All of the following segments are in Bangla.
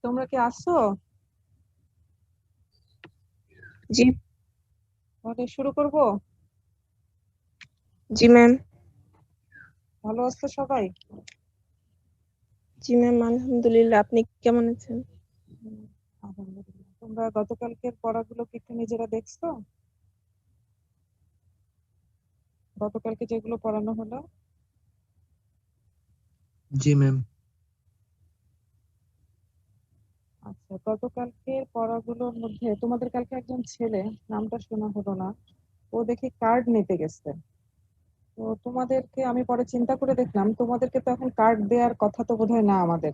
তোমরা কি আসছো? জি তাহলে শুরু করব। জি ম্যাম। ভালো আছো সবাই? জি ম্যাম, আলহামদুলিল্লাহ। আপনি কেমন আছেন? হুম, আলহামদুলিল্লাহ। তোমরা গতকালকের পড়াগুলো কি একটু নিজেরা দেখছো? গতকালকে যেগুলো পড়ানো হলো? জি ম্যাম। আচ্ছা, গতকালকের পড়াগুলোর মধ্যে তোমাদের কালকে একজন ছেলে, নামটা শোনা হলো না, ও দেখি কার্ড নিতে গেছে। তো তোমাদেরকে আমি পরে চিন্তা করে দেখলাম, তোমাদেরকে তো এখন কার্ড দেওয়ার কথা তো বোধহয় না আমাদের,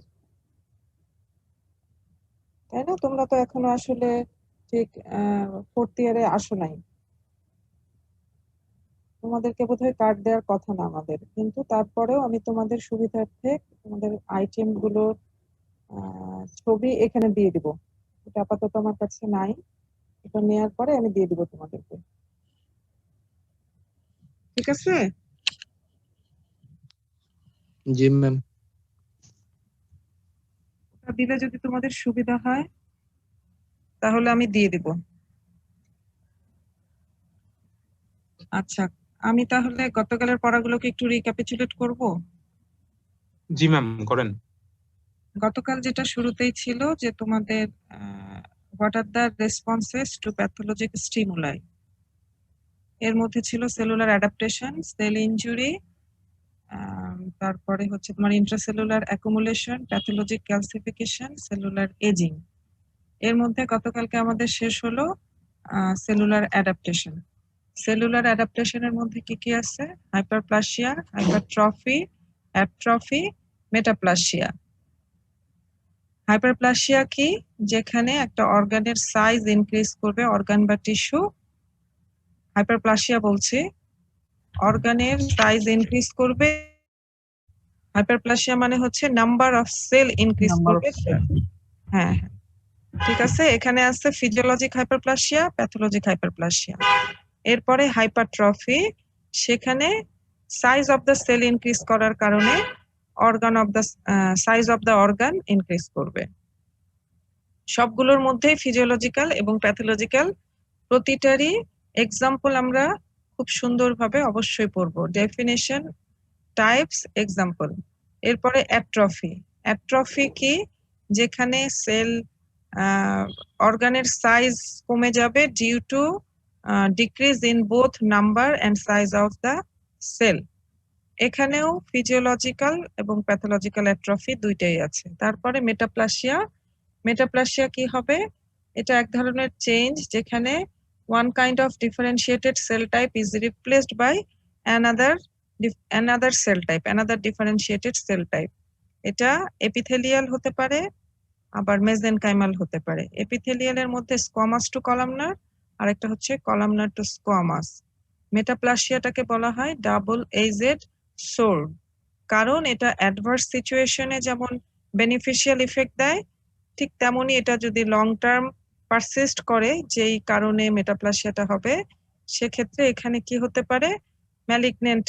তাই না? তোমরা তো এখনো আসলে ঠিক ফোর্থ ইয়ারে আসো নাই। তোমাদেরকে বোধহয় কার্ড দেওয়ার কথা না আমাদের, কিন্তু তারপরেও আমি তোমাদের সুবিধার্থে তোমাদের আইটেম গুলোর ছবি এখানে দিয়ে দিব। এটা আপাতত আমার কাছে নাই, এটা নেওয়ার পরে আমি দিয়ে দিব তোমাদেরকে। ঠিক আছে? জি ম্যাম। ওটা দিলে যদি তোমাদের সুবিধা হয় তাহলে আমি দিয়ে দিব। আচ্ছা, আমি তাহলে গতকালের পড়াগুলোকে একটু রিক্যাপিচুলেট করব। জি ম্যাম, করেন। গতকাল যেটা শুরুতেই ছিল যে তোমাদের what are the responses to pathologic stimuli, এর মধ্যে ছিল সেলুলার অ্যাডাপ্টেশন, সেল ইনজুরি, তারপরে হচ্ছে তোমার intracellular accumulation, pathologic calcification, cellular aging. এর মধ্যে গতকালকে আমাদের শেষ হলো সেলুলার অ্যাডাপ্টেশন। সেলুলার অ্যাডাপ্টেশনের মধ্যে কি কি আছে? Hyperplasia, hypertrophy, atrophy, metaplasia. Hyperplasia কি? যেখানে একটা অর্গানের সাইজ ইনক্রিজ করবে, অর্গান বা টিস্যু। হাইপারপ্লাসিয়া বলছে অর্গানের সাইজ ইনক্রিজ করবে। হাইপারপ্লাসিয়া মানে হচ্ছে নাম্বার অফ সেল ইনক্রিজ করবে। হ্যাঁ, ঠিক আছে। এখানে আছে ফিজিওলজিক হাইপারপ্লাসিয়া, প্যাথোলজিক হাইপারপ্লাসিয়া। এরপরে হাইপারট্রফি, সেখানে size of the cell increase করার কারণে organ of the size of the organ increase করবে। সবগুলোর মধ্যেই ফিজিওলজিক্যাল এবং প্যাথোলজিক্যাল প্রতিটারই এক্সাম্পল আমরা খুব সুন্দরভাবে অবশ্যই পড়বো। Definition, types, example. এরপরে অ্যাট্রফি। অ্যাট্রফি কি? যেখানে সেল অর্গানের সাইজ কমে যাবে due to decrease in both number and size of the cell. এখানেও ফিজিওলজিক্যাল এবং প্যাথোলজিক্যাল অ্যাট্রফি দুইটাই আছে। তারপরে মেটাপ্লাসিয়া। মেটাপ্লাসিয়া কি হবে? এটা এক ধরনের চেঞ্জ যেখানে one kind of differentiated cell type is replaced by another another cell type, another differentiated cell type. এটা এপিথেলিয়াল হতে পারে, আবার মেসেনকাইমাল হতে পারে। এপিথেলিয়ালের মধ্যে স্কোয়ামাস টু কলামনার, আর একটা হচ্ছে কলামনার টু স্কোয়ামাস। মেটাপ্লাসিয়াটাকে বলা হয় ডাবল এজেড সোর্ড, কারণ এটা অ্যাডভার্স সিচুয়েশনে যেমন বেনিফিশিয়াল ইফেক্ট দেয়, ঠিক তেমনি এটা যদি লং টার্ম পারসিস্ট করে, যেই কারণে মেটাপ্লাসিয়াটা হবে, সেক্ষেত্রে এখানে কি হতে পারে? ম্যালিগনেন্ট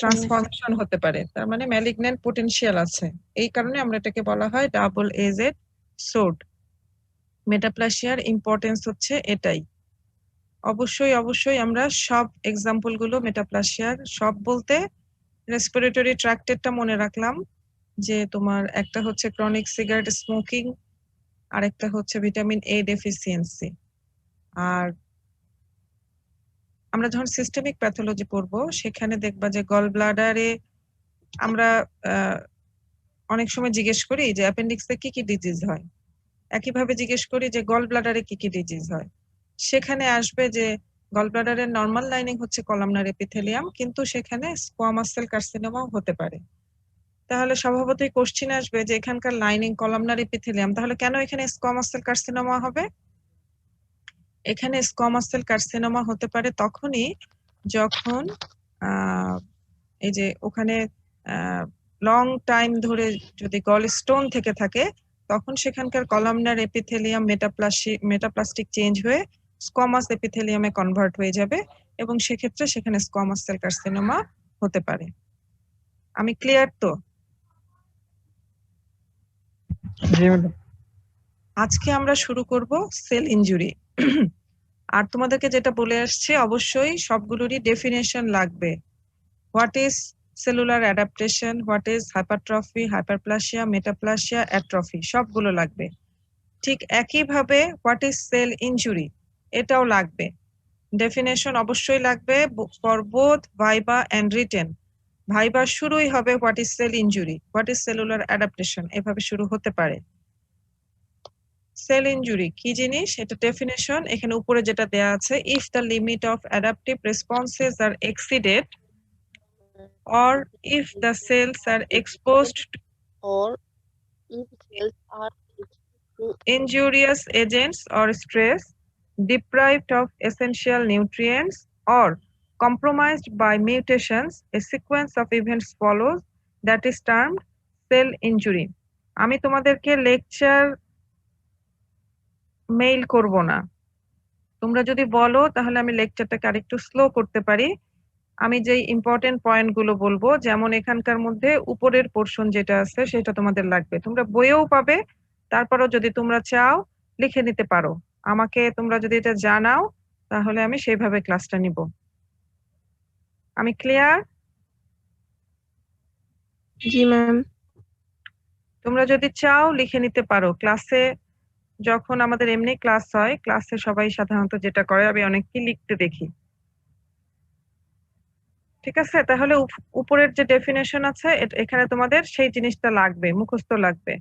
ট্রান্সফরমেশন হতে পারে। তার মানে ম্যালিগনেন্ট পোটেনশিয়াল আছে। এই কারণে আমরা এটাকে বলা হয় ডাবল এজেড সোর্ড। মেটাপ্লাসিয়ার ইম্পর্টেন্স হচ্ছে এটাই। অবশ্যই অবশ্যই আমরা সব এক্সাম্পল গুলো মেটাপ্লাসিয়ার, সব বলতে রেসপিরেটরি ট্র্যাক্টেরটা মনে রাখলাম, যে তোমার একটা হচ্ছে ক্রনিক সিগারেট স্মোকিং, আরেকটা হচ্ছে ভিটামিন এ ডেফিসিয়েন্সি। আর আমরা যখন সিস্টেমিক প্যাথোলজি পড়বো সেখানে দেখবা যে গল ব্লাডারে আমরা অনেক সময় জিজ্ঞেস করি যে অ্যাপেন্ডিক্সে কি কি ডিজিজ হয়, একইভাবে জিজ্ঞেস করি যে গল ব্লাডারে কি কি ডিজিজ হয়। সেখানে আসবে যে গল ব্লাডারের নর্মাল লাইনিং হচ্ছে কলামনার এপিথেলিয়াম, কিন্তু সেখানে স্কোয়ামাস সেল কার্সিনোমাও হতে পারে। তাহলে স্বভাবতই কোশ্চেন আসবে যে এখানকার লাইনিং কলামনার এপিথেলিয়াম, তাহলে কেন এখানে স্কোয়ামাস সেল কার্সিনোমা হবে? এখানে স্কোয়ামাস সেল কার্সিনোমা হতে পারে তখনই যখন এই যে ওখানে লং টাইম ধরে যদি গল স্টোন থেকে থাকে, তখন সেখানকার কলামনার এপিথেলিয়াম মেটাপ্লাস্টিক চেঞ্জ হয়ে স্কোয়ামাস এপিথেলিয়ামে কনভার্ট হয়ে যাবে, এবং সেক্ষেত্রে সেখানে স্কোয়ামাস সেল কার্সিনোমা হতে পারে। আমি ক্লিয়ার তো? জি ম্যাডাম। আজকে আমরা শুরু করব সেল ইনজুরি। আর তোমাদেরকে যেটা বলে আসছে অবশ্যই সবগুলোরই ডেফিনেশন লাগবে। What is cellular adaptation, what is hypertrophy, hyperplasia, metaplasia, atrophy, সবগুলো লাগবে। ঠিক একইভাবে হোয়াট ইজ সেল ইনজুরি এটাও লাগবে, ডেফিনেশন অবশ্যই লাগবে for both viva and written. Viva শুরুই হবে what is cell injury, what is cellular adaptation, এভাবে শুরু হতে পারে। সেল ইনজুরি কি জিনিস এটা ডেফিনেশন এখানে উপরে যেটা দেয়া আছে, if the limit of adaptive responses are exceeded or if the cells are exposed to or if cells are exposed to injurious agents or stress, deprived of essential nutrients or compromised by mutations, a sequence of events follows that is termed cell injury. আমি তোমাদেরকে লেকচার মেইল করব না, তোমরা যদি বলো তাহলে আমি লেকচারটাকে আরেকটু স্লো করতে পারি। আমি যে ইম্পর্টেন্ট পয়েন্ট গুলো বলবো, যেমন এখানকার মধ্যে উপরের পোর্শন যেটা আছে সেটা তোমাদের লাগবে, তোমরা বইয়েও পাবে, তারপরেও যদি তোমরা চাও লিখে নিতে পারো, আমাকে তোমরা যদি এটা জানাও তাহলে আমি সেইভাবে ক্লাসটা নিব। আমি ক্লিয়ার? জি ম্যাম। তোমরা যদি চাও লিখে নিতে পারো। ক্লাসে যখন আমাদের এমনি ক্লাস হয়, ক্লাসে সবাই সাধারণত যেটা করে আমি অনেককে লিখতে দেখি। ঠিক আছে, তাহলে উপরের যে ডেফিনেশন আছে এখানে তোমাদের সেই জিনিসটা লাগবে, মুখস্থ লাগবে।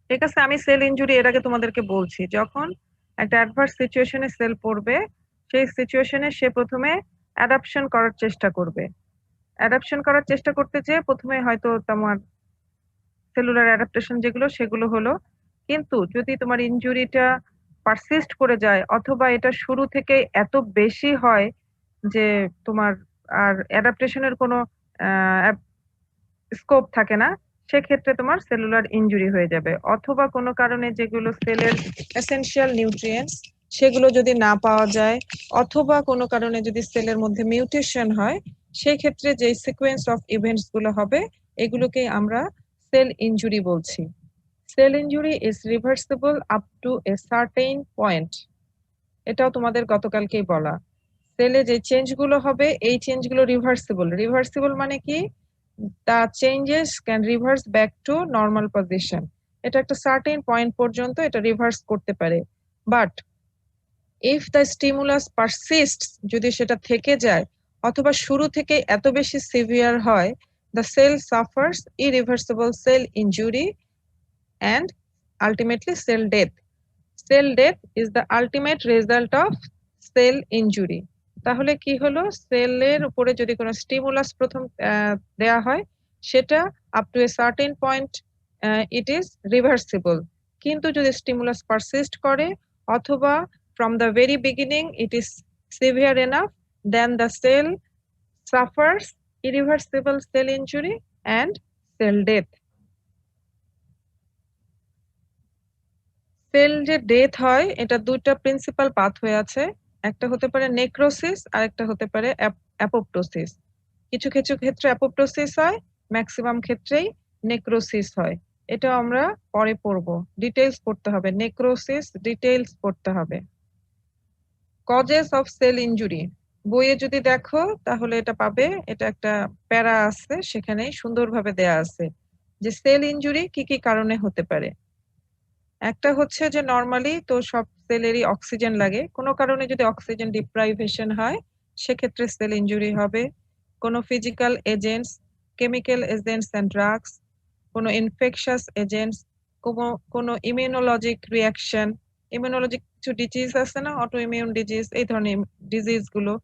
ঠিক আছে, আমি সেল ইনজুরি এর আগে তোমাদেরকে বলছি, যখন একটা অ্যাডভার্স সিচুয়েশনে সেল পড়বে সেই সিচুয়েশনে সে প্রথমে অ্যাডাপশন করার চেষ্টা করবে। অ্যাডাপশন করার চেষ্টা করতে যে প্রথমে হয়তো তোমার সেলুলার অ্যাডাপ্টেশন যেগুলো সেগুলো হলো, কিন্তু যদি তোমার ইনজুরিটা পারসিস্ট করে যায় অথবা এটা শুরু থেকে এত বেশি হয় যে তোমার আর অ্যাডাপ্টেশনের কোনো স্কোপ থাকে না, সেক্ষেত্রে তোমার সেলুলার ইনজুরি হয়ে যাবে। অথবা কোনো কারণে যেগুলো সেলের এসেনশিয়াল নিউট্রিয়েন্টস সেগুলো যদি না পাওয়া যায়, অথবা কোনো কারণে যদি সেলের মধ্যে মিউটেশন হয়, সেই ক্ষেত্রে যে সিকোয়েন্স অফ ইভেন্টস গুলো হবে এগুলোকে আমরা সেল ইনজুরি বলছি। Sell injury is reversible up to a certain point, এটাও তোমাদের গতকালকেই বলা। সেলে যে চেঞ্জ গুলো হবে এই চেঞ্জ গুলো রিভার্সিবল। রিভার্সিবল মানে কি, the changes can reverse back to normal position, এটা একটা সার্টেন পয়েন্ট পর্যন্ত এটা রিভার্স করতে পারে। But if the stimulus persists, যদি সেটা থেকে যায় অথবা শুরু থেকে এত বেশি সিভিয়ার হয়, the cell suffers irreversible cell injury and ultimately cell death. Cell death is the ultimate result of cell injury. তাহলে কি হলো, সেলের উপরে যদি কোনো স্টিমুলাস প্রথম দেয়া হয় সেটা up to a certain point it is reversible, কিন্তু যদি স্টিমুলাস পারসিস্ট করে অথবা from the very beginning it is severe enough, then the cell suffers irreversible cell injury and cell death. Cell যে ডেথ হয় এটা দুইটা প্রিন্সিপাল পাথওয়ে আছে, একটা হতে পারে নেক্রোসিস আর একটা হতে পারে অ্যাপোপ্টোসিস। কিছু কিছু ক্ষেত্রে অ্যাপোপ্টোসিস হয়, ম্যাক্সিমাম ক্ষেত্রেই নেক্রোসিস হয়। এটা আমরা পরে পড়বো, ডিটেইলস পড়তে হবে, নেক্রোসিস ডিটেইলস পড়তে হবে। কজেস অফ সেল ইনজুরি বইয়ে যদি দেখো তাহলে এটা পাবে, এটা একটা প্যারা আছে সেখানে সুন্দরভাবে দেয়া আছে যে সেল ইনজুরি কি কি কারণে হতে পারে। একটা হচ্ছে যে নরমালি তো সব সেলেরই অক্সিজেন লাগে, কোনো কারণে যদি অক্সিজেন ডিপ্রাইভেশন হয় সেক্ষেত্রে সেল ইনজুরি হবে। কোনো physical agents, chemical agents and drugs, কোনো ইনফেকশাস এজেন্টস, কোনো ইমিউনোলজিক রিয়াকশন, ইমিউনোলজিক কিছু ডিজিজ আছে না, অটো ইমিউন ডিজিজ, এই ধরনের ডিজিজ গুলো,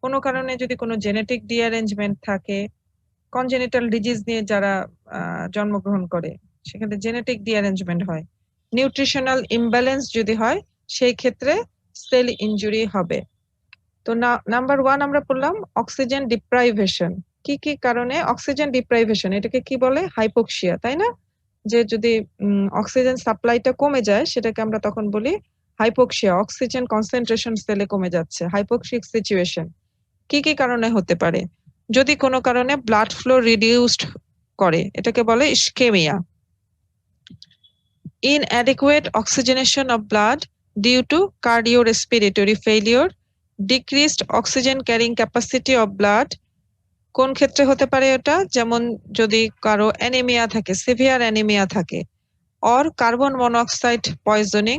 কোনো কারণে যদি কোনো জেনেটিক ডিঅ্যারেঞ্জমেন্ট থাকে, কনজেনিটাল ডিজিজ নিয়ে যারা জন্মগ্রহণ করে সেখানে জেনেটিক ডিঅ্যারেঞ্জমেন্ট হয়, নিউট্রিশনাল ইমব্যালেন্স যদি হয় সেই ক্ষেত্রে সেল ইনজুরি হবে। তো নাম্বার 1 আমরা পড়লাম অক্সিজেন ডিপ্রাইভেশন। কি কি কারণে অক্সিজেন ডিপ্রাইভেশন, এটাকে কি বলে, হাইপোক্সিয়া, তাই না? যে যদি অক্সিজেন সাপ্লাইটা কমে যায় সেটাকে আমরা তখন বলি হাইপোক্সিয়া, অক্সিজেন কনসেন্ট্রেশন সেলে কমে যাচ্ছে, হাইপোক্সিক সিচুয়েশন। কি কি কারণে হতে পারে, যদি কোনো কারণে ব্লাড ফ্লো রিডিউসড করে এটাকে বলে ischaemia. inadequate oxygenation of blood due to cardiorespiratory failure, decreased oxygen carrying capacity of blood, কোন ক্ষেত্রে হতে পারে এটা, যেমন যদি কারো অ্যানিমিয়া থাকে, সিভিয়ার অ্যানিমিয়া থাকে, or carbon monoxide poisoning,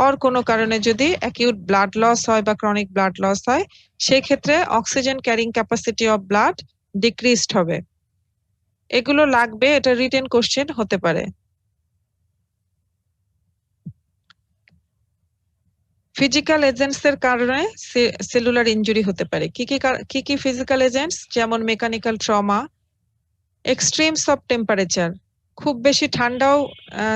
or কোনো কারণে যদি অ্যাকিউট ব্লাড লস হয় বা ক্রনিক ব্লাড লস হয়, সেই ক্ষেত্রে oxygen carrying capacity of blood decreased হবে। এগুলো লাগবে, এটা রিটেন কোশ্চেন হতে পারে। ফিজিক্যাল এজেন্টস এর কারণে সেলুলার ইনজুরি হতে পারে। কি কি ফিজিক্যাল এজেন্টস, যেমন mechanical trauma, extremes of temperature, খুব বেশি ঠান্ডাও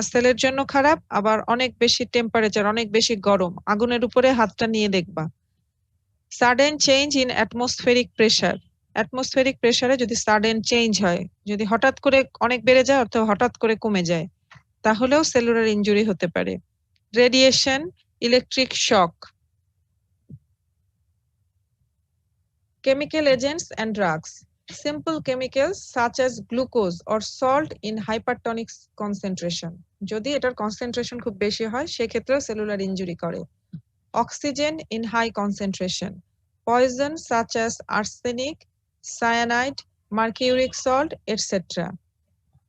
সেলের জন্য খারাপ, আবার অনেক বেশি টেম্পারেচার, অনেক বেশি গরম, আগুনের উপরে হাতটা নিয়ে দেখবা। Sudden change in atmospheric pressure, atmospheric প্রেসারে যদি সাডেন চেঞ্জ হয়, যদি হঠাৎ করে অনেক বেড়ে যায় অথবা হঠাৎ করে কমে যায়, তাহলেও সেলুলার ইনজুরি হতে পারে। Radiation, electric shock. Chemical agents and drugs. Simple chemicals such as glucose or salt in hypertonic concentration. যদি এটার কনসেন্ট্রেশন খুব বেশি হয় সেক্ষেত্রে সেলুলার ইনজুরি করে। Oxygen in high concentration. Poison such as arsenic, cyanide, mercuric salt, etc.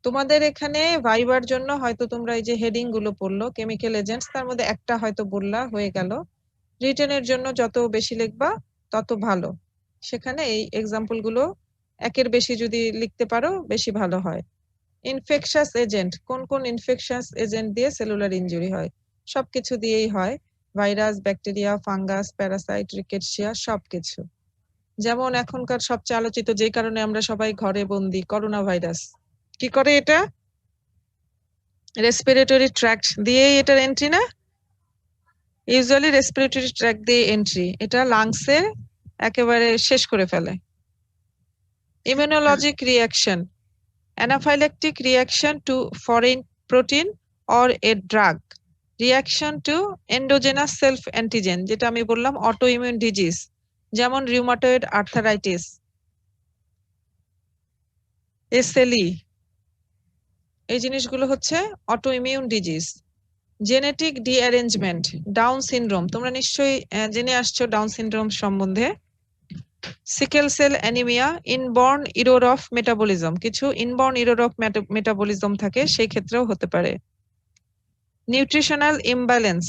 তোমাদের এখানে ভাইবার জন্য হয়তো তোমরা এই যে হেডিং গুলো পড়লো কেমিক্যাল এজেন্টস, তার মধ্যে একটা হয়তো বললা, হয়ে গেল। রিটেনের জন্য যত বেশি লিখবা তত ভালো। সেখানে এই এক্সাম্পল গুলো একের বেশি যদি লিখতে পারো বেশি ভালো হয়। ইনফেকশাস এজেন্ট, কোন কোন ইনফেকশাস এজেন্ট দিয়ে সেলুলার ইনজুরি হয়? সবকিছু দিয়েই হয়, virus, bacteria, fungus, Parasite, Rickettsia, সবকিছু। যেমন এখনকার সবচেয়ে আলোচিত, যে কারণে আমরা সবাই ঘরে বন্দি, করোনা ভাইরাস। কি করে এটা? রেসপিরেটরি ট্র্যাক্ট দিয়েই এটার এন্ট্রি না? ইউজুয়ালি রেসপিরেটরি ট্র্যাক্ট দিয়ে এন্ট্রি, এটা লাংসে একেবারে শেষ করে ফেলে। Immunologic reaction, anaphylactic reaction to foreign protein or a drug, reaction to endogenous self antigen, যেটা আমি বললাম অটো ইমিউন ডিজিজ, যেমন রিউমাটয়েড আর্থারাইটিস, এসএলই, এই জিনিসগুলো হচ্ছে autoimmune disease. Genetic derangement, Down syndrome, তোমরা নিশ্চয়ই জেনে আসছো ডাউন সিনড্রোম সম্বন্ধে। Sickle cell anaemia, inborn error of metabolism, কিছু ইনবর্ন ইরোর অফ মেটাবলিজম থাকে, সেই ক্ষেত্রেও হতে পারে। নিউট্রিশনাল ইমব্যালেন্স,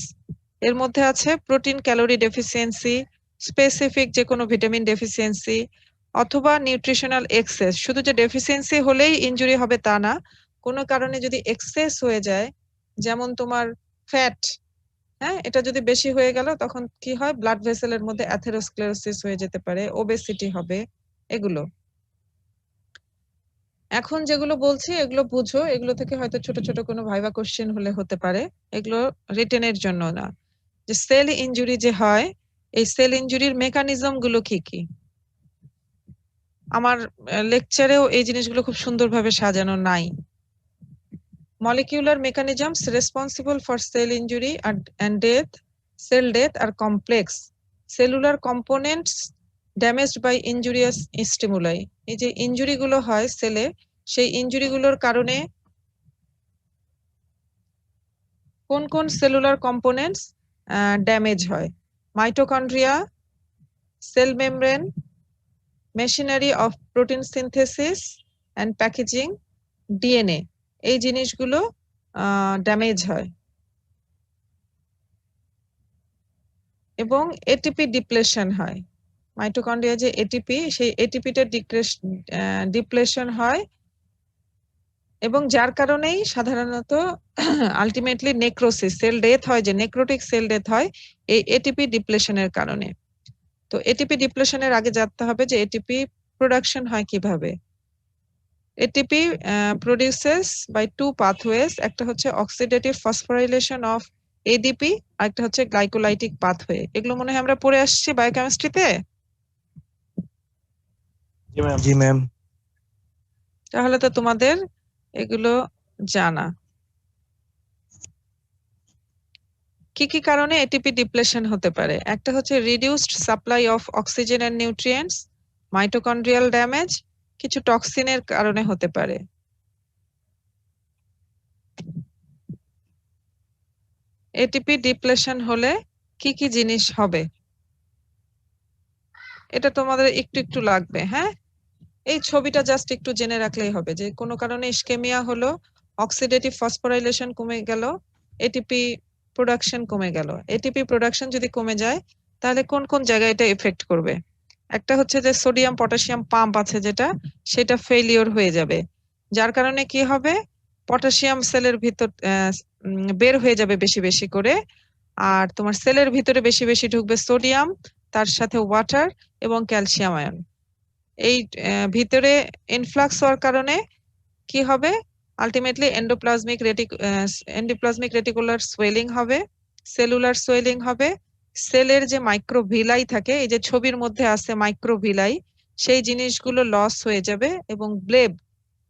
এর মধ্যে আছে প্রোটিন ক্যালোরি ডেফিসিয়েন্সি, স্পেসিফিক যে কোনো ভিটামিন ডেফিসিয়েন্সি, অথবা নিউট্রিশনাল এক্সেস। শুধু যে ডেফিসিয়েন্সি হলেই ইনজুরি হবে তা না, কোনো কারণে যদি এক্সেস হয়ে যায়, যেমন তোমার ফ্যাট, হ্যাঁ, এটা যদি বেশি হয়ে গেল তখন কি হয়, ব্লাড ভেসেলের মধ্যে অ্যাথেরোস্ক্লেরোসিস হয়ে যেতে পারে, ওবেসিটি হবে, এগুলো। এখন যেগুলো বলছি এগুলো বুঝো, এগুলো থেকে হয়তো ছোট ছোট কোনো ভাইভা কোশ্চেন হলে হতে পারে, এগুলো রিটেনের জন্য না। যে সেল ইনজুরি যে হয়, এই সেল ইনজুরির মেকানিজম গুলো কি কি? আমার লেকচারেও এই জিনিসগুলো খুব সুন্দরভাবে সাজানো নাই। Molecular mechanisms responsible for cell injury and death, cell death are complex. Cellular components damaged by injurious stimuli. এই যে ইনজুরি গুলো হয় সেলে, সেই ইনজুরি গুলোর কারণে কোন কোন সেলুলার কম্পোনেন্টস ড্যামেজ হয়? Mitochondria, cell membrane, machinery of protein synthesis and packaging, DNA, এই জিনিসগুলো ড্যামেজ হয়। এবং এটিপি ডিপ্লেশন হয়। মাইটোকন্ড্রিয়া যে এটিপি, সেই এটিপিটা ডিপ্লেশন হয়, এবং যার কারণেই সাধারণত আলটিমেটলি নেক্রোসিস, সেল ডেথ হয়, যে নেক্রোটিক সেল ডেথ হয় এই এটিপি ডিপ্লেশনের কারণে। তো এটিপি ডিপ্লেশনের আগে জানতে হবে যে এটিপি প্রোডাকশন হয় কিভাবে। ATP produces by two pathways, একটা হচ্ছে অক্সিডেটিভ ফসফোরাইলেশন অফ এডিপি, আর একটা হচ্ছে গ্লাইকোলাইটিক পাথওয়ে। এগুলো মনে হয় আমরা পড়ে আসছি বায়োকেমিস্ট্রিতে। জি ম্যাম। তাহলে তো তোমাদের এগুলো জানা। কি কি কারণে এটিপি ডিপ্লেশন হতে পারে? একটা হচ্ছে reduced supply of oxygen and nutrients, mitochondrial damage, কিছু টক্সিনের কারণে হতে পারে। এটিপি ডিপ্লেশন হলে কি কি জিনিস হবে এটা তোমাদের একটু একটু লাগবে। হ্যাঁ, এই ছবিটা জাস্ট একটু জেনে রাখলেই হবে যে কোনো কারণে ইসকেমিয়া হলো, অক্সিডেটিভ ফসফোরাইলেশন কমে গেল, এটিপি প্রোডাকশন কমে গেল। এটিপি প্রোডাকশন যদি কমে যায় তাহলে কোন কোন জায়গায় এটা এফেক্ট করবে? একটা হচ্ছে যে সোডিয়াম পটাশিয়াম পাম্প আছে যেটা, সেটা ফেলিওর হয়ে যাবে, যার কারণে কি হবে, পটাশিয়াম সেলের ভিতর বের হয়ে যাবে বেশি বেশি করে, আর তোমার সেলের ভিতরে বেশি বেশি ঢুকবে সোডিয়াম, তার সাথে ওয়াটার এবং ক্যালসিয়াম আয়ন। এই ভিতরে ইনফ্লাক্স হওয়ার কারণে কি হবে, আলটিমেটলি এন্ডোপ্লাজমিক রেটিকুলার সোয়েলিং হবে, সেলুলার সোয়েলিং হবে, সেলের যে মাইক্রোভিলাই থাকে, এই যে ছবির মধ্যে আছে মাইক্রোভিলাই, সেই জিনিসগুলো লস হয়ে যাবে, এবং ব্লেব,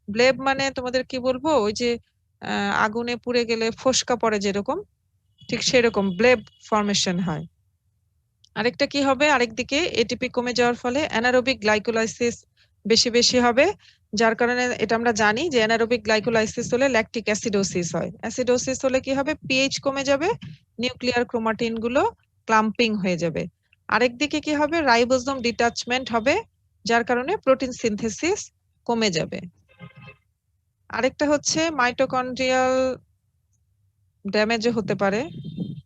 ব্লেব মানে তোমাদের কি বলবো, ওই যে আগুনে পুড়ে গেলে ফোসকা পড়ে যেরকম, ঠিক সেরকম ব্লেব ফর্মেশন হয়। আরেকটা কি হবে, আরেকদিকে এটিপি কমে যাওয়ার ফলে অ্যানারোবিক গ্লাইকোলাইসিস বেশি বেশি হবে, যার কারণে এটা আমরা জানি যে অ্যানারোবিক গ্লাইকোলাইসিস হলে ল্যাকটিক অ্যাসিডোসিস হয়। অ্যাসিডোসিস হলে কি হবে, পিএইচ কমে যাবে, নিউক্লিয়ার ক্রোমাটিন গুলো ক্লাম্পিং হয়ে যাবে। আরেকদিকে কি হবে, রাইবোজোম ডিটাচমেন্ট হবে, যার কারণে প্রোটিন সিনথেসিস কমে যাবে। আরেকটা হচ্ছে মাইটোকন্ড্রিয়াল ড্যামেজও হতে পারে।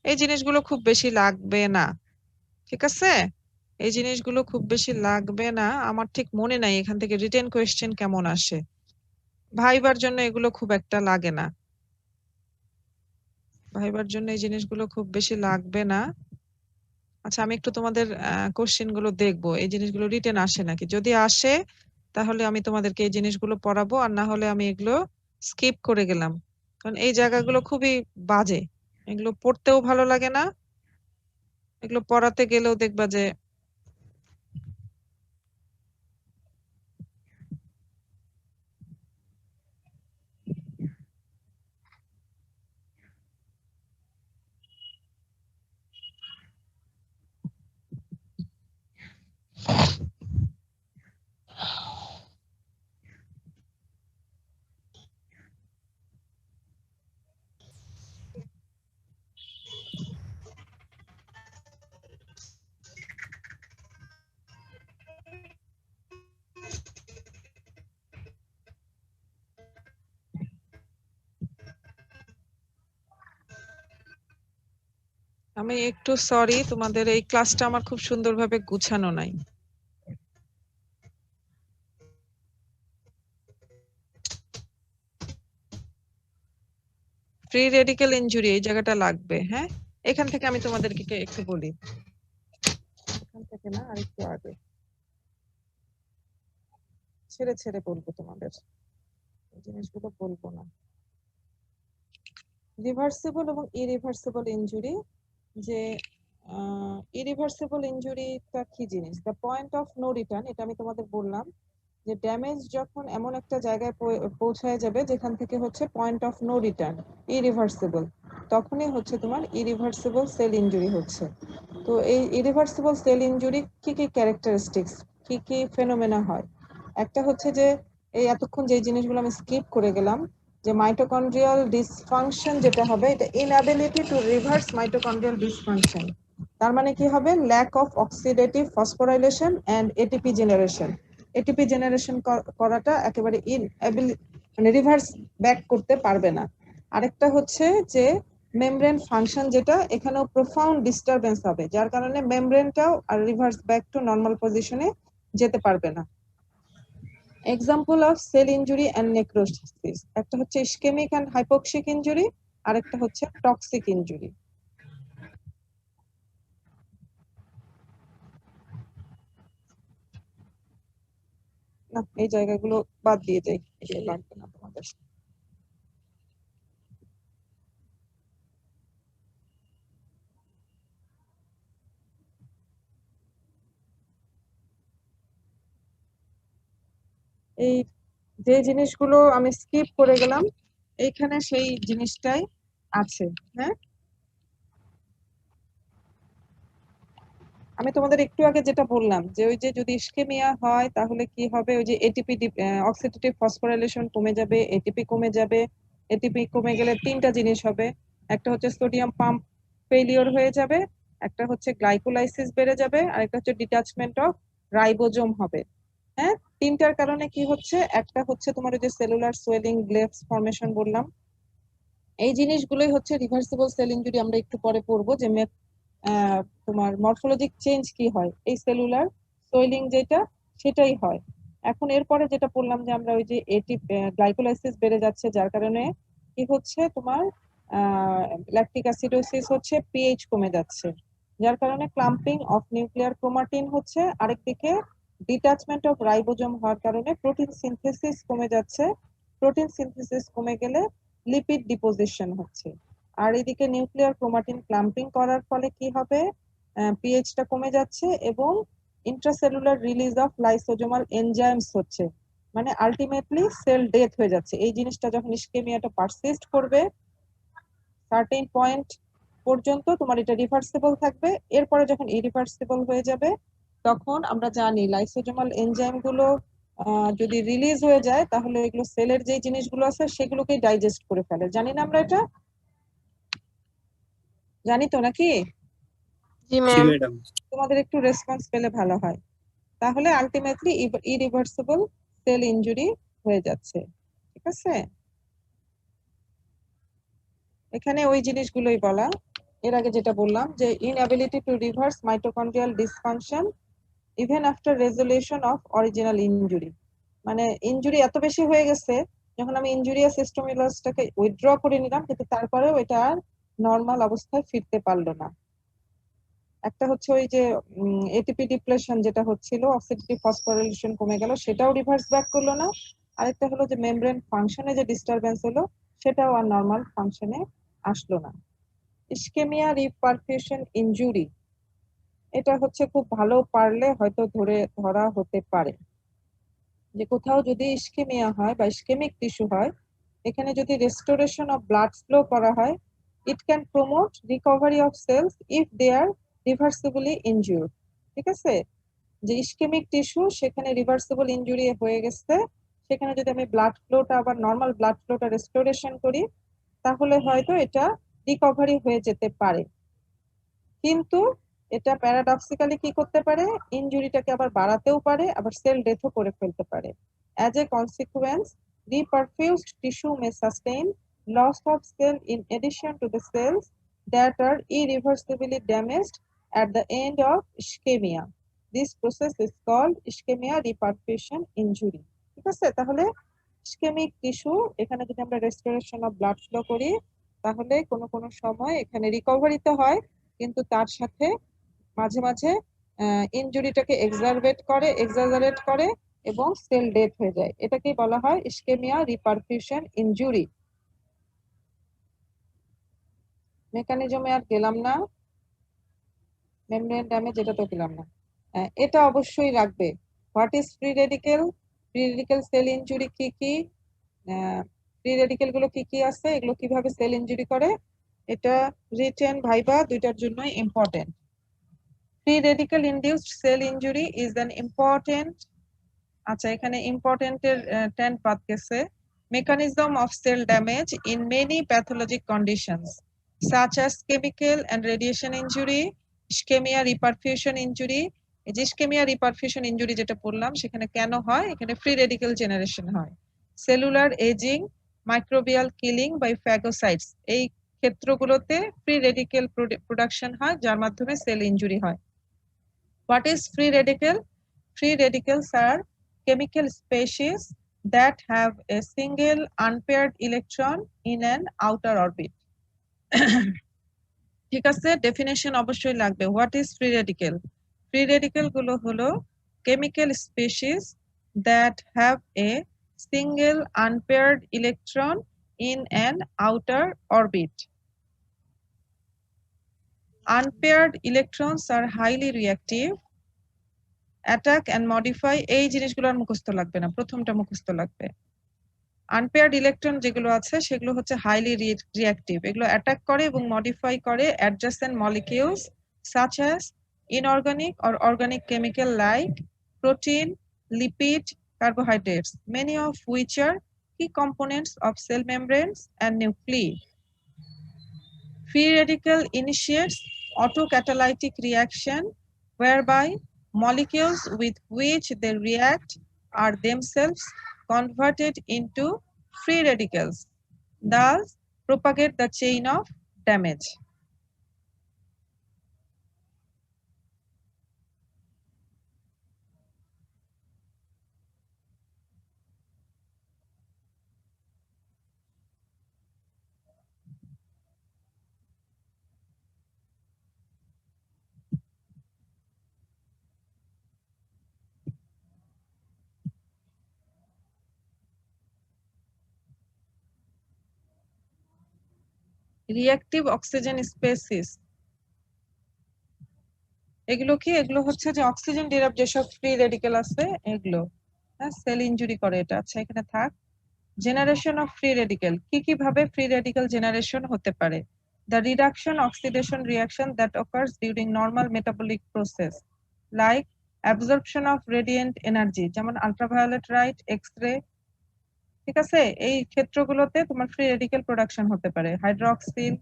এই জিনিসগুলো খুব বেশি লাগবে না, ঠিক আছে? এই জিনিসগুলো খুব বেশি লাগবে না, আমার ঠিক মনে নাই এখান থেকে রিটেন কোয়েশ্চেন কেমন আসে। ভাইবার জন্য এগুলো খুব একটা লাগে না, ভাইবার জন্য এই জিনিসগুলো খুব বেশি লাগবে না। আচ্ছা, আমি একটু তোমাদের কোশ্চেন গুলো দেখবো, এই জিনিসগুলো রিটেন আসে নাকি। যদি আসে তাহলে আমি তোমাদেরকে এই জিনিসগুলো পড়াবো, আর না হলে আমি এগুলো স্কিপ করে গেলাম, কারণ এই জায়গাগুলো খুবই বাজে, এগুলো পড়তেও ভালো লাগে না, এগুলো পড়াতে গেলেও দেখবা যে আমি একটু সরি, তোমাদের এই ক্লাসটা আমার খুব সুন্দরভাবে গুছানো নাই। ফ্রি রেডিক্যাল ইনজুরি এই জায়গাটা লাগবে। হ্যাঁ, এখান থেকে আমি তোমাদেরকে একটু বলি, এখান থেকে না, আরেকটু আগে ছেড়ে ছেড়ে বলবো তোমাদের, এই জিনিসগুলো বলবো না। রিভার্সিবল এবং ইরিভার্সিবল ইনজুরি, যে ইরিভার্সিবল ইনজুরিটা কি জিনিস, the point of no return, এটা আমি তোমাদের বললাম যে ড্যামেজ যখন এমন একটা জায়গায় পৌঁছায় যাবে যেখান থেকে হচ্ছে point of no return, irreversible, তখনই হচ্ছে তোমার ইরিভার্সিবল সেল ইনজুরি হচ্ছে। তো এই ইরিভার্সিবল সেল ইনজুরি কি কি ক্যারেক্টারিস্টিক্স, কি কি ফেনোমেনা হয়? একটা হচ্ছে যে এই এতক্ষণ যে জিনিসগুলো আমি স্কিপ করে গেলাম, যে মাইটোকন্ড্রিয়াল ডিসফাংশন যেটা হবে, এটা inability to reverse mitochondrial dysfunction. তার মানে কি হবে, lack of oxidative phosphorylation and ATP generation. ATP generation করাটা একেবারে মানে রিভার্স ব্যাক করতে পারবে না। আরেকটা হচ্ছে যে মেমব্রেন ফাংশন, যেটা এখানেও প্রোফাউন্ড ডিস্টারবেন্স হবে, যার কারণে মেমব্রেনটাও আর রিভার্স ব্যাক টু নর্মাল পজিশনে যেতে পারবে না। Example of cell injury and necrosis, একটা হচ্ছে ইসকেমিক এন্ড হাইপোক্সিক ইনজুরি, আর একটা হচ্ছে টক্সিক ইনজুরি। না, এই জায়গাগুলো বাদ দিয়ে যাই, এগুলো লাগবে না তোমাদের। এই যে জিনিসগুলো আমি স্কিপ করে গেলাম, এইখানে সেই জিনিসটাই আছে। হ্যাঁ, আমি তোমাদের একটু আগে যেটা বললাম যে ওই যে যদি ইসকেমিয়া হয় তাহলে কি হবে, ওই যে এটিপি অক্সিডেটিভ ফসফোরাইলেশন কমে যাবে, এটিপি কমে যাবে। এটিপি কমে গেলে তিনটা জিনিস হবে, একটা হচ্ছে সোডিয়াম পাম্প ফেলিওর হয়ে যাবে, একটা হচ্ছে গ্লাইকোলাইসিস বেড়ে যাবে, আর একটা হচ্ছে ডিটাচমেন্ট অফ রাইবোজোম হবে। হ্যাঁ, তিনটার কারণে কি হচ্ছে, একটা হচ্ছে তোমার ওই যে সেলুলার সোয়েলিং, ব্লেবস ফর্মেশন বললাম, এই জিনিসগুলোই হচ্ছে রিভার্সিবল সেল ইনজুরি। আমরা একটু পরে পড়বো যে তোমার মরফোলজিক চেঞ্জ কি হয়, এই সেলুলার সোয়েলিং যেটা সেটাই হয়। এখন এরপরে যেটা পড়লাম যে আমরা ওই যে গ্লাইকোলাইসিস বেড়ে যাচ্ছে, যার কারণে কি হচ্ছে তোমার ল্যাকটিক অ্যাসিডোসিস হচ্ছে, পিএইচ কমে যাচ্ছে, যার কারণে ক্লাম্পিং অফ নিউক্লিয়ার ক্রোমাটিন হচ্ছে, আরেকদিকে ডিটাচমেন্ট অফ রাইবোজোম হওয়ার কারণে প্রোটিন সিনথেসিস কমে যাচ্ছে, প্রোটিন সিনথেসিস কমে গেলে লিপিড ডিপোজিশন হচ্ছে, আর এদিকে নিউক্লিয়ার ক্রোমাটিন ক্লাম্পিং করার ফলে কি হবে, পিএইচটা কমে যাচ্ছে এবং intracellular release of lysosomal enzymes হচ্ছে, মানে আলটিমেটলি সেল ডেথ হয়ে যাচ্ছে। এই জিনিসটা যখন ইসকেমিয়াটা পারসিস্ট করবে সার্টেন পয়েন্ট পর্যন্ত তোমার এটা রিভার্সিবল থাকবে, এরপরে যখন ইরিভার্সিবল হয়ে যাবে তখন আমরা জানি লাইসোজোমাল এনজাইম গুলো যদি রিলিজ হয়ে যায় তাহলে এগুলো সেলের যে জিনিসগুলো আছে সেগুলোকেই ডাইজেস্ট করে ফেলে। জানি না আমরা এটা, জানি তো নাকি? জি জি ম্যাম। ম্যাডাম। তোমাদের একটু রেসপন্স পেলে ভালো হয়। তাহলে আলটিমেটলি ইরিভার্সিবল সেল ইনজুরি হয়ে যাচ্ছে, ঠিক আছে? এখানে ওই জিনিসগুলোই বলা, এর আগে যেটা বললাম যে inability to reverse mitochondrial dysfunction even after resolution of original injury, মানে ইনজুরি এত বেশি হয়ে গেছে, যখন আমি ইনজুরিয়াস স্টিমুলাসটাকে উইথড্র করে নিলাম কিন্তু তারপরেও এটা আর নর্মাল অবস্থায় ফিরতে পারলো না। একটা হচ্ছে ওই যে এটিপি ডিপ্লেশন যেটা হচ্ছিল, অক্সিডেটিভ ফসফোরিলেশন কমে গেল, সেটাও রিভার্স ব্যাক করলো না। আরেকটা হলো যে মেমব্রেন ফাংশনে যে ডিস্টারবেন্স হলো সেটাও আর নর্মাল ফাংশনে আসলো না। ইসকেমিয়া রিপারফিউশন ইনজুরি, এটা হচ্ছে খুব ভালো পারলে হয়তো ধরা হতে পারে যে কোথাও যদি ইসকেমিয়া হয় বা ইসকেমিক টিস্যু হয়, এখানে যদি রেস্টোরেশন অফ ব্লাড ফ্লো করা হয়, it can promote recovery of cells if they are reversibly injured. ঠিক আছে, যে ইসকেমিক টিস্যু সেখানে রিভার্সিবল ইনজুরি হয়ে গেছে, সেখানে যদি আমি ব্লাড ফ্লোটা আবার নর্মাল ব্লাড ফ্লোটা রেস্টোরেশন করি তাহলে হয়তো এটা রিকভারি হয়ে যেতে পারে। কিন্তু এটা প্যারাডক্সিক্যালি কি করতে পারে, ইনজুরিটাকে আবার বাড়াতেও পারে, আবার সেল ডেথও করে ফেলতে পারে। As a consequence, reperfused tissue may sustain loss of cell in addition to the cells that are irreversibly damaged at the end of ischemia. This process is called ischemia reperfusion injury. ঠিক আছে, তাহলে ইসকেমিক টিস্যু এখানে যদি আমরা রেস্টোরেশন অফ ব্লাড ফ্লো করি তাহলে কোনো কোনো সময় এখানে রিকভারি তো হয়, কিন্তু তার সাথে মাঝে মাঝে ইনজুরিটাকে এক্সাজারেট করে এবং সেল ডেথ হয়ে যায়। এটাকেই বলা হয় ইসকেমিয়া রিপারফিউশন ইনজুরি। মেকানিজমে আর গেলাম না, মেমব্রেন ড্যামেজ এটা তো গেলাম না। এটা অবশ্যই রাখবে, what is free radical, free radical sell injury কি কি, ফ্রি রেডিকেল গুলো কি কি আছে, এগুলো কিভাবে সেল ইনজুরি করে, এটা রিটেন ভাইবা দুইটার জন্যই important. Free radical induced cell injury is an important, আচ্ছা এখানে ইম্পর্টেন্ট এর 10 পাত গেছে, mechanism of cell damage in many pathologic conditions such as chemical and radiation injury, ischemia reperfusion injury। এই যে ischemia reperfusion injury যেটা পড়লাম সেখানে কেন হয়, এখানে ফ্রি রেডিক্যাল জেনারেশন হয়, cellular ageing, microbial killing by phagocytes, এই ক্ষেত্রগুলোতে ফ্রি রেডিক্যাল প্রোডাকশন হয় যার মাধ্যমে সেল ইনজুরি হয়। What is free radical? Free radicals are chemical species that have a single unpaired electron in an outer orbit. ঠিক আছে, ডেফিনেশন অবশ্যই লাগবে। What is free radical? Free radical গুলো হলো chemical species that have a single unpaired electron in an outer orbit. Unpaired electrons are highly reactive, attack and modify, এই জিনিসগুলো আর মুখস্থ লাগবে না, প্রথমটা মুখস্থ লাগবে। আনপেয়ার্ড ইলেকট্রন যেগুলো আছে সেগুলো হচ্ছে হাইলি রিঅ্যাক্টিভ, এগুলো অ্যাটাক করে এবং মডিফাই করে adjacent molecules such as inorganic or organic chemical like protein, lipid, carbohydrates, many of which are key components of cell membranes and nuclei. Free radical initiates autocatalytic reaction whereby molecules with which they react are themselves converted into free radicals, thus propagate the chain of damage. Reactive oxygen species, এগুলো কি? এগুলো হচ্ছে যে অক্সিজেন ডিরাইভড যেসব ফ্রি রেডিক্যাল আছে এগুলো, হ্যাঁ, সেল ইনজুরি করে এটা। আচ্ছা, এখানে থাক। জেনারেশন অফ ফ্রি রেডিক্যাল, কি কি ভাবে ফ্রি রেডিক্যাল জেনারেশন হতে পারে? The reduction oxidation reaction that occurs during normal metabolic process like absorption of radiant energy, যেমন আল্ট্রাভায়োলেট লাইট, এক্স-রে, ঠিক আছে? এই ক্ষেত্রগুলোতে তোমার ফ্রি রেডিক্যাল প্রোডাকশন হতে পারে। হাইড্রোক্সিল,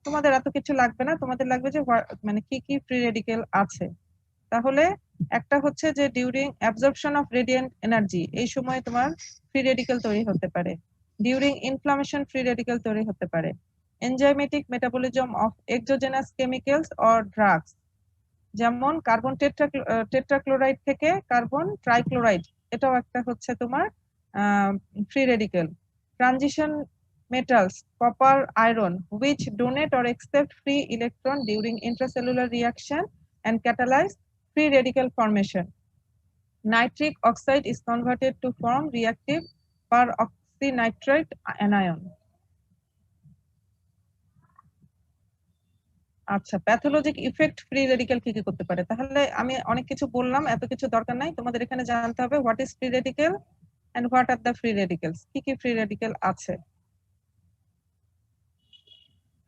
তোমাদের এত কিছু লাগবে না, তোমাদের লাগবে যে মানে কি কি ফ্রি রেডিক্যাল আছে। তাহলে একটা হচ্ছে যে during absorption of radiant energy, এই সময় তোমার ফ্রি রেডিক্যাল তৈরি হতে পারে। ডিউরিং ইনফ্লামেশন ফ্রি রেডিক্যাল তৈরি হতে পারে। Enzymatic metabolism of exogenous chemicals or drugs, যেমন কার্বন টেট্রাক্লোরাইড থেকে কার্বন ট্রাইক্লোরাইড, এটাও একটা হচ্ছে তোমার free radical. Transition metals, copper, iron, which donate or accept free electron during intracellular reaction and catalyze free radical formation. Nitric oxide is converted to form reactive peroxynitrite anion. আচ্ছা, প্যাথোলজিক ইফেক্ট ফ্রি রেডিক্যাল কি কি করতে পারে? তাহলে আমি অনেক কিছু বললাম, এত কিছু দরকার নাই, তোমাদের এখানে জানতে হবে what is free radical and what are the free radicals, কি কি ফ্রি রেডিক্যাল আছে।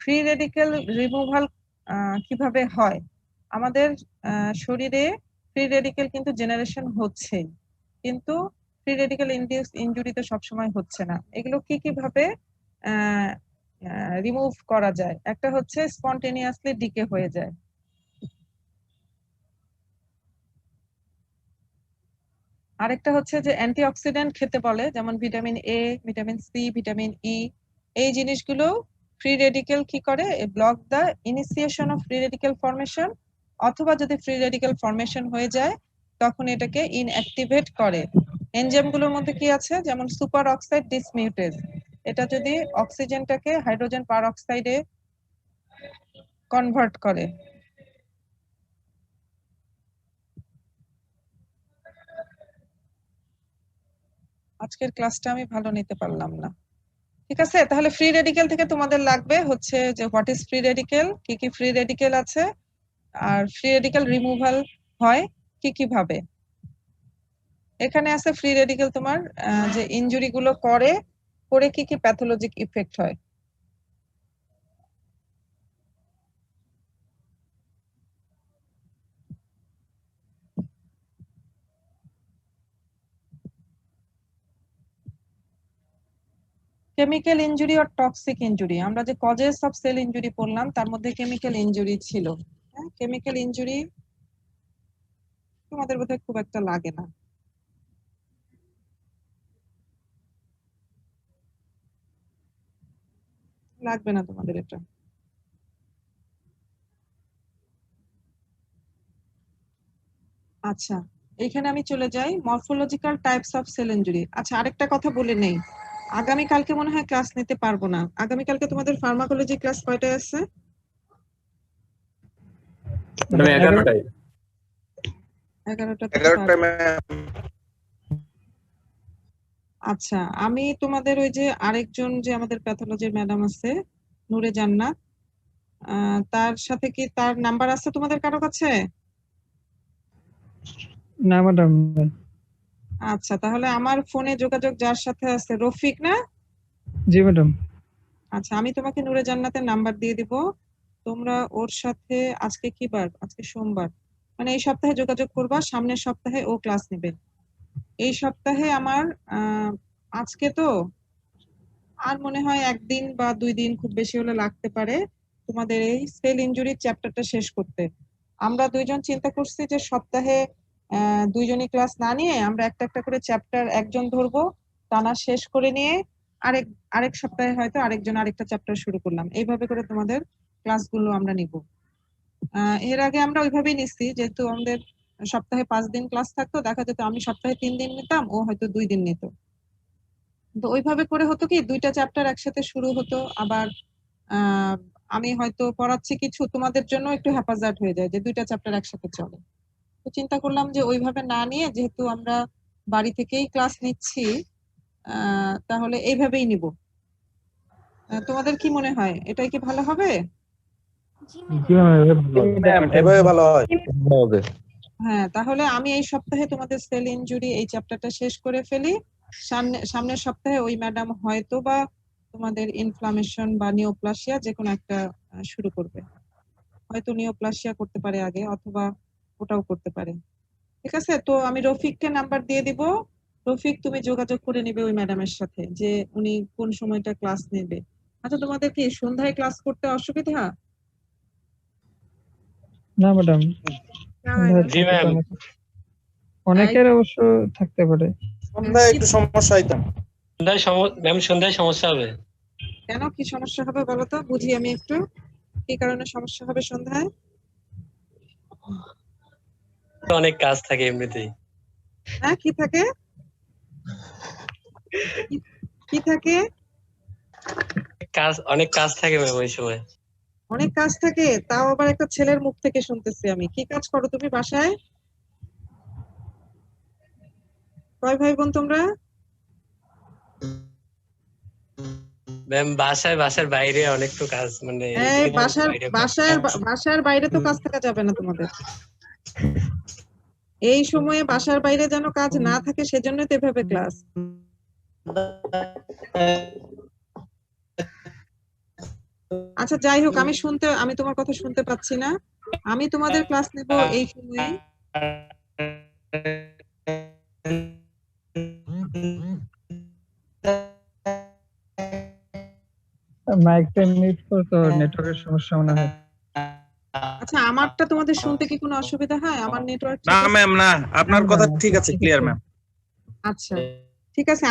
ফ্রি রেডিক্যাল রিমুভাল কিভাবে হয়? আমাদের শরীরে ফ্রি রেডিক্যাল কিন্তু জেনারেশন হচ্ছে, কিন্তু ফ্রি রেডিক্যাল ইনডিউস ইনজুরি তো সবসময় হচ্ছে না। এগুলো কি কিভাবে রিমুভ করা যায়? একটা হচ্ছে স্পন্টেনিয়াসলি ডিকে হয়ে যায়। আরেকটা হচ্ছে যে অ্যান্টিঅক্সিডেন্ট খেতে বলে, যেমন vitamin A, vitamin C, vitamin E, এই জিনিসগুলো ফ্রি রেডিক্যাল কি করে? Block the initiation of free radical formation, অথবা যদি ফ্রি রেডিক্যাল ফর্মেশন হয়ে যায় তখন এটাকে ইনঅ্যাক্টিভেট করে। এনজাইমগুলোর মধ্যে কি আছে? যেমন সুপার অক্সাইড ডিসমিউটেজ, এটা যদি অক্সিজেনটাকে হাইড্রোজেন পারঅক্সাইডে কনভার্ট করে। আজকের ক্লাসটা আমি ভালো নিতে পারলাম না, ঠিক আছে? তাহলে ফ্রি রেডিক্যাল থেকে তোমাদের লাগবে হচ্ছে যে হোয়াট ইজ ফ্রি রেডিক্যাল, কি কি ফ্রি রেডিক্যাল আছে, আর ফ্রি রেডিক্যাল রিমুভাল হয় কি কি ভাবে। এখানে আছে ফ্রি রেডিক্যাল তোমার যে ইনজুরি গুলো করে কি কি প্যাথোলজিক ইফেক্ট হয়। কেমিক্যাল ইনজুরি আর টক্সিক ইনজুরি, আমরা যে কজেস অফ সেল ইনজুরি পড়লাম তার মধ্যে কেমিক্যাল ইনজুরি ছিল। হ্যাঁ, কেমিক্যাল ইনজুরি তোমাদের বোধহয় খুব একটা লাগে না। লাগবে না তোমাদের এটা। আচ্ছা, এখানে আমি চলে যাই morphological types of cell injury. আচ্ছা, আরেকটা কথা বলে নেই, আগামী কালকে মনে হয় ক্লাস নিতে পারবো না। আগামী কালকে তোমাদের ফার্মাকোলজি ক্লাস কয়টায় আছে? 11টায়। 11টায়। আচ্ছা, আমি তোমাদের ওই যে আরেকজন যে আমাদের প্যাথোলজির ম্যাডাম আছে নূরে জান্নাত, তার সাথে কি তার নাম্বার আছে তোমাদের কারো কাছে? না ম্যাডাম। আচ্ছা, তাহলে আমার ফোনে যোগাযোগ যার সাথে আছে, রফিক না? জি ম্যাডাম। আচ্ছা, আমি তোমাকে নূরে জান্নাতের নাম্বার দিয়ে দিব, তোমরা ওর সাথে আজকে কি বার? আজকে সোমবার, মানে এই সপ্তাহে যোগাযোগ করবা, সামনের সপ্তাহে ও ক্লাস নেবে। এই সপ্তাহে আমার আজকে তো আর মনে হয় 1 দিন বা 2 দিন খুব বেশি হলে লাগতে পারে। তোমাদের এই সেল ইনজুরি চ্যাপ্টারটা শেষ করতে। আমরা দুইজন চিন্তা করছি যে সপ্তাহে দুইজনই ক্লাস না নিয়ে আমরা একটা একটা করে চ্যাপ্টার একজন ধরবো, টানা শেষ করে নিয়ে আরেক সপ্তাহে হয়তো আরেকজন আরেকটা চ্যাপ্টার শুরু করলাম, এইভাবে করে তোমাদের ক্লাসগুলো আমরা নিব। এর আগে আমরা ওইভাবেই নিচ্ছি, যেহেতু আমাদের সপ্তাহে 5 দিন ক্লাস থাকতো, দেখা যেত আমি সপ্তাহে 3 দিন নিতাম, ও হয়তো 2 দিন নিত। তো ওইভাবে করে হতো কি, দুইটা চ্যাপ্টার একসাথে শুরু হতো, আবার আমি হয়তো পড়াচ্ছি কিছু, তোমাদের জন্য একটু হ্যাপাজার্ড হয়ে যায় যে দুইটা চ্যাপ্টার একসাথে চলে। তো চিন্তা করলাম যে ওইভাবে না নিয়ে, যেহেতু আমরা বাড়ি থেকেই ক্লাস নিচ্ছি, তাহলে এইভাবেই নিব। তোমাদের কি মনে হয়, এটাই কি ভালো হবে? এভাবে ভালো হয়। হ্যাঁ, তাহলে আমি এই সপ্তাহে তোমাদের সেল ইনজুরি এই চ্যাপ্টারটা শেষ করে ফেলি। সামনের সপ্তাহে ওই ম্যাডাম হয়তো বা তোমাদের ইনফ্লামেশন বা নিওপ্লাসিয়া যে কোনো একটা শুরু করবে। হয়তো নিওপ্লাসিয়া করতে পারে আগে, অথবা ওটাও করতে পারে। ঠিক আছে, তো আমি রফিককে নাম্বার দিয়ে দিব। রফিক, তুমি যোগাযোগ করে নেবে ওই ম্যাডামের সাথে যে উনি কোন সময়টা ক্লাস নেবে। আচ্ছা, তোমাদের কি সন্ধ্যায় ক্লাস করতে অসুবিধা? না ম্যাডাম, জি ম্যাম। অনেকের অবশ্য থাকতে পারে। সন্ধ্যায় একটু সমস্যা হইতাম। ম্যাম সন্ধ্যায় সমস্যা হবে। কেন, কি সমস্যা হবে বলো তো, বুঝি আমি একটু। কি কারণে সমস্যা হবে সন্ধ্যায়? অনেক কাজ থাকে এমনিতেই। হ্যাঁ, কি থাকে? কি থাকে? অনেক কাজ থাকে ম্যাম ওই সময়। অনেক কাজ থাকে, তাও আবার একটা ছেলের মুখ থেকে শুনতেছি আমি। কি কাজ করো তুমি বাসায়? কয় ভাই বোন তোমরা? ম্যাম বাসার বাইরে অনেক তো কাজ, মানে এই বাসার বাইরে তো কাজ থাকা যাবে না তোমাদের। এই সময়ে বাসার বাইরে যেন কাজ না থাকে, সেজন্যই তো এভাবে ক্লাস। আচ্ছা, যাই হোক, আমি তোমার কথা শুনতে পাচ্ছি না। আমি তোমাদের ক্লাস নেব এই সময়ে। মাইকটা মিউট করো, নেটওয়ার্কের সমস্যা মনে হয়। আচ্ছা, আমারটা তোমাদের শুনতে কি কোনো অসুবিধা হয়? আমার নেটওয়ার্ক না ম্যাম, না, আপনার কথা ঠিক আছে, ক্লিয়ার ম্যাম। আচ্ছা, ঠিক আছে।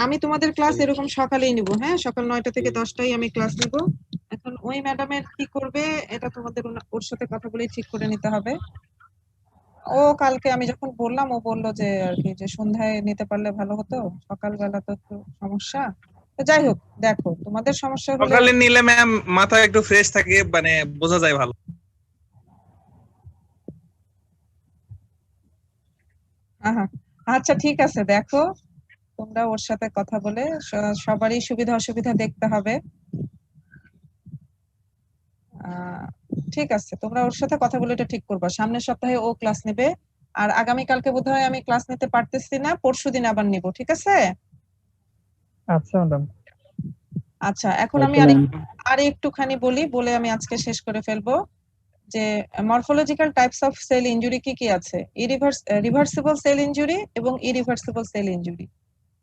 আমি তোমাদের ক্লাস এরকম সকালেই নিব। হ্যাঁ, সকাল 9টা থেকে 10টায় আমি ক্লাস নিব। এখন ওই ম্যাডামের কি করবে এটা তোমাদের ওর সাথে কথা বলে ঠিক করে নিতে হবে। ও কালকে আমি যখন বললাম, ও বললো যে আর কি, যে সন্ধ্যায় নিতে পারলে ভালো হতো, সকালবেলা তো একটু সমস্যা। তো যাই হোক, দেখো তোমাদের সমস্যা হলে সকালে নিলে ম্যাম মাথা একটু ফ্রেশ থাকে, মানে বোঝা যায় ভালো। আচ্ছা, ঠিক আছে, দেখো তোমরা ওর সাথে কথা বলে সবারই সুবিধা অসুবিধা দেখতে হবে। ঠিক আছে, তোমরা ওর সাথে কথা বলে এটা ঠিক করবা। সামনের সপ্তাহে ও ক্লাস নেবে, আর আগামীকালকে বোধহয় আমি ক্লাস নিতে পারতেছি না, পরশুদিন আবার নিব। ঠিক আছে? আচ্ছা ম্যাডাম। আচ্ছা, এখন আমি আর একটুখানি বলে আমি আজকে শেষ করে ফেলবো যে morphological types of cell injury কি কি আছে। রিভার্সিবল সেল ইনজুরি এবং irreversible cell injury.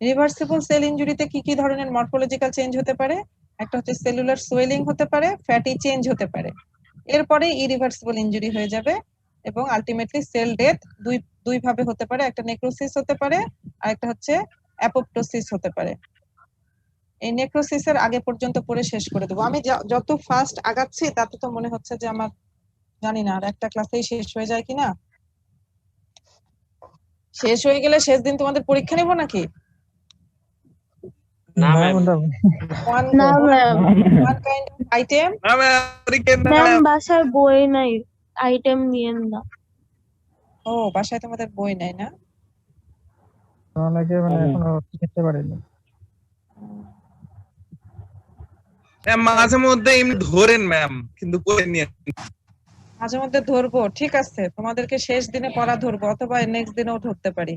Reversible cell ইনজুরিতে কি কি ধরনের মরফোলজিক্যাল চেঞ্জ হতে পারে? একটা হচ্ছে সেলুলার সোয়েলিং হতে পারে, ফ্যাটি চেঞ্জ হতে পারে। এরপরে ইরিভার্সিবল ইনজুরি হয়ে যাবে এবং আলটিমেটলি সেল ডেথ দুই ভাবে হতে পারে। একটা নেক্রোসিস হতে পারে, আর একটা হচ্ছে অ্যাপোপ্টোসিস হতে পারে। এই নেক্রোসিসের আগে পর্যন্ত পড়ে শেষ করে দেবো আমি। যত ফাস্ট আগাচ্ছি তাতে তো মনে হচ্ছে যে আমার, জানি না, আর একটা ক্লাসেই শেষ হয়ে যায় কিনা। শেষ হয়ে গেলে শেষ দিন তোমাদের পরীক্ষা নেব নাকি? না ম্যাম। না ma'am. One kind of item. Ma'am বাসার বই নাই, আইটেম নিয়েন না। ও, বাসায় তোমাদের বই নাই না? অনেকে মানে এখনো নিতে পারেনি। মাঝে মধ্যে এমনি ধরেন ম্যাম, কিন্তু পড়ে নিয়ে মাঝে মধ্যে ধরবো, ঠিক আছে, তোমাদেরকে শেষ দিনে পড়া ধরবো, অথবা নেক্সট দিনেও ধরতে পারি।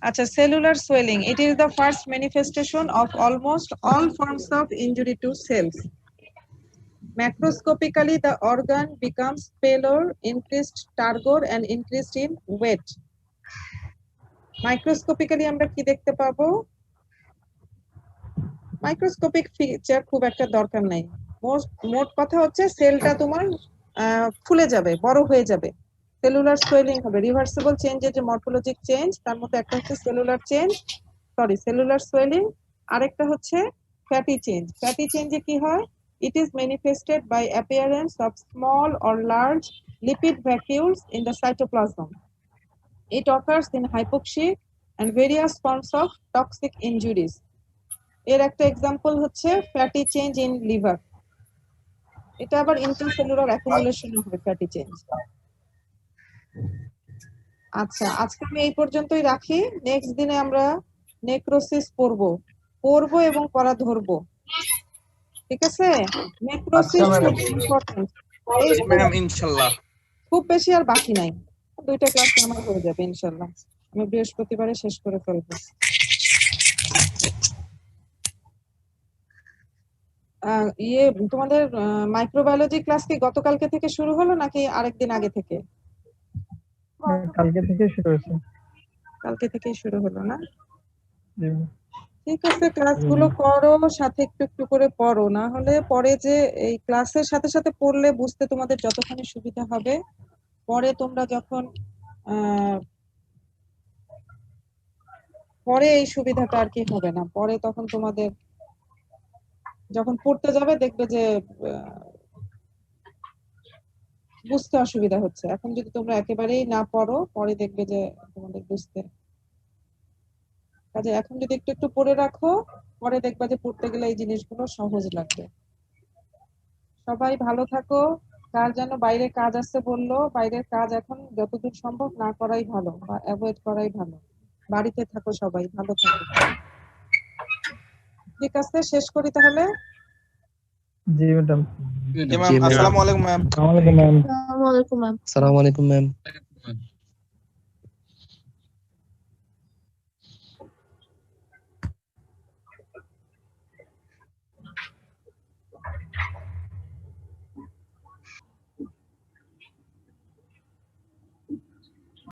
আচ্ছা, cellular swelling, it is the first manifestation of almost all forms of injury to cells. Macroscopically, the organ becomes paler, increased turgor, and increased in weight. Microscopically আমরা কি দেখতে পাবো? মাইক্রোস্কোপিক ফিচার খুব একটা দরকার নাই। মোট কথা হচ্ছে সেলটা তোমার ফুলে যাবে, বড় হয়ে যাবে, সেলুলার সোয়েলিং হবে। রিভার্সিবল চেঞ্জের যে মরফোলজিক চেঞ্জ, তার মধ্যে একটা হচ্ছে সেলুলার সোয়েলিং, আরেকটা হচ্ছে ফ্যাটি চেঞ্জ। ফ্যাটি চেঞ্জে কি হয়? It is manifested by appearance of small or large lipid vacuoles in the cytoplasm. It occurs in hypoxia and various forms of toxic injuries. এর একটা এক্সাম্পল হচ্ছে ফ্যাটি চেঞ্জ ইন লিভার। এটা আবার ইন্ট্রাসেলুলার অ্যাকুমুলেশন হবে ফ্যাটি চেঞ্জ। আচ্ছা, আজকে আমি এই পর্যন্তই রাখি। নেক্সট দিনে আমরা নেক্রোসিস পড়বো এবং পড়া ধরবো। ঠিক আছে? নেক্রোসিস খুব ইম্পর্টেন্ট। ম্যাম ইনশাআল্লাহ। খুব বেশি আর বাকি নাই, 2টা ক্লাসে আমার হয়ে যাবে ইনশাআল্লাহ। আমি বৃহস্পতিবারে শেষ করে ফেলবো। তোমাদের মাইক্রোবায়োলজি ক্লাস কি গতকালকে থেকে শুরু হলো নাকি আরেকদিন আগে থেকে? কালকে থেকে শুরু হয়েছে। কালকে থেকেই শুরু হলো না? জি। ঠিক আছে, ক্লাসগুলো করো, সাথে একটু একটু করে পড়ো, না হলে পরে যে এই ক্লাসের সাথে সাথে পড়লে বুঝতে তোমাদের যতখানি সুবিধা হবে, পরে তোমরা যখন পরে এই সুবিধাটা আর কি হবে না। পরে তখন তোমাদের যখন পড়তে যাবে দেখবে যে বুঝতে অসুবিধা হচ্ছে। এখন যদি তোমরা একেবারেই না পড়ো, পরে দেখবে যে তোমাদের বুঝতে, কাজে এখন যদি একটু একটু পড়ে রাখো, পরে দেখবা যে পড়তে গেলে এই জিনিসগুলো সহজ লাগবে। সবাই ভালো থাকো। কার যেন বাইরে কাজ আছে বললো, বাইরের কাজ এখন যতদূর সম্ভব না করাই ভালো বা অ্যাভয়েড করাই ভালো। বাড়িতে থাকো, সবাই ভালো থাকো। ঠিক আছে, শেষ করি তাহলে। জি ম্যাডাম। জি ম্যাম, আসসালামু আলাইকুম ম্যাম। আসসালামু আলাইকুম ম্যাম। আসসালামু আলাইকুম ম্যাম। আসসালামু আলাইকুম ম্যাম।